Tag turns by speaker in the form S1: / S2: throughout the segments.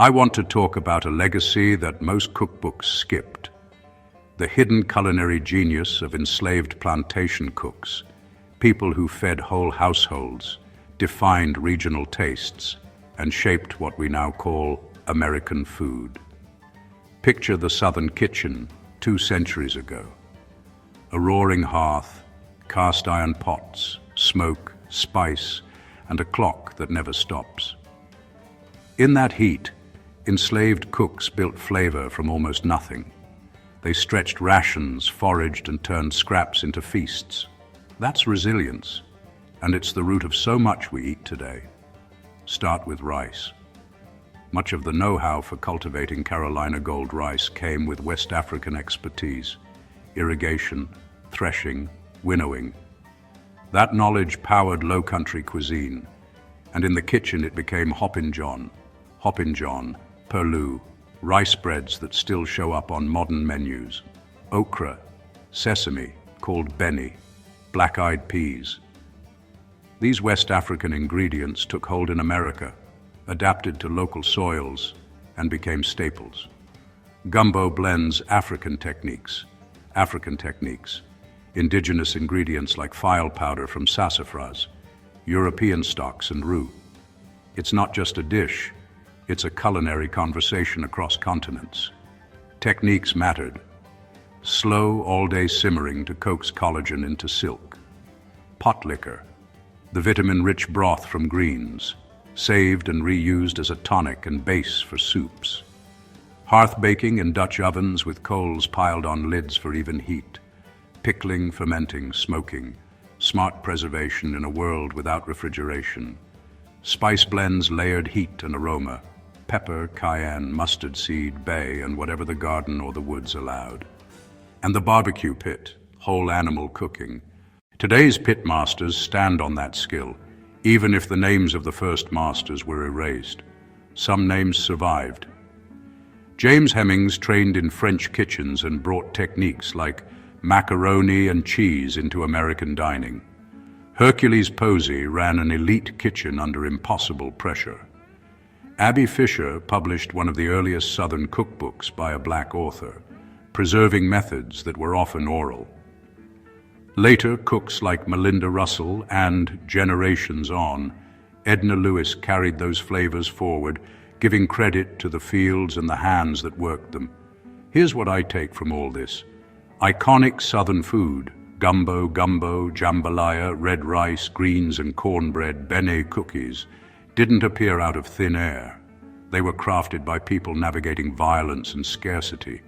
S1: I want to talk about a legacy that most cookbooks skipped. The hidden culinary genius of enslaved plantation cooks, people who fed whole households, defined regional tastes, and shaped what we now call American food. Picture the Southern kitchen 2 centuries ago. A roaring hearth, cast iron pots, smoke, spice, and a clock that never stops. In that heat, enslaved cooks built flavor from almost nothing. They stretched rations, foraged, and turned scraps into feasts. That's resilience, and it's the root of so much we eat today. Start with rice. Much of the know-how for cultivating Carolina gold rice came with West African expertise: irrigation, threshing, winnowing. That knowledge powered low-country cuisine, and in the kitchen it became hoppin' john, perlou, rice breads that still show up on modern menus, okra, sesame, called beni, black-eyed peas. These West African ingredients took hold in America, adapted to local soils, and became staples. Gumbo blends African techniques, indigenous ingredients like file powder from sassafras, European stocks and roux. It's not just a dish, it's a culinary conversation across continents. Techniques mattered. Slow, all-day simmering to coax collagen into silk. Pot liquor, the vitamin-rich broth from greens, saved and reused as a tonic and base for soups. Hearth baking in Dutch ovens with coals piled on lids for even heat. Pickling, fermenting, smoking, smart preservation in a world without refrigeration. Spice blends layered heat and aroma, pepper, cayenne, mustard seed, bay, and whatever the garden or the woods allowed. And the barbecue pit, whole animal cooking. Today's pit masters stand on that skill, even if the names of the first masters were erased. Some names survived. James Hemings trained in French kitchens and brought techniques like macaroni and cheese into American dining. Hercules Posey ran an elite kitchen under impossible pressure. Abby Fisher published one of the earliest Southern cookbooks by a black author, preserving methods that were often oral. Later, cooks like Melinda Russell and, generations on, Edna Lewis carried those flavors forward, giving credit to the fields and the hands that worked them. Here's what I take from all this. Iconic Southern food, gumbo, jambalaya, red rice, greens and cornbread, bene cookies, didn't appear out of thin air. They were crafted by people navigating violence and scarcity,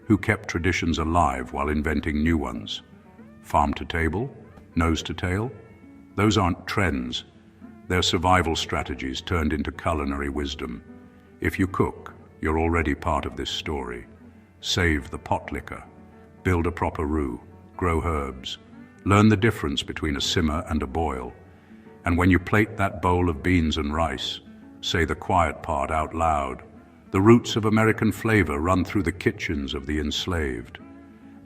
S1: who kept traditions alive while inventing new ones. Farm to table, nose to tail, those aren't trends. They're survival strategies turned into culinary wisdom. If you cook, you're already part of this story. Save the pot liquor. Build a proper roux, grow herbs, learn the difference between a simmer and a boil. And when you plate that bowl of beans and rice, say the quiet part out loud. The roots of American flavor run through the kitchens of the enslaved.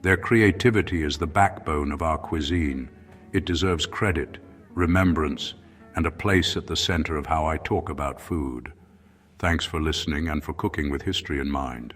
S1: Their creativity is the backbone of our cuisine. It deserves credit, remembrance, and a place at the center of how I talk about food. Thanks for listening and for cooking with history in mind.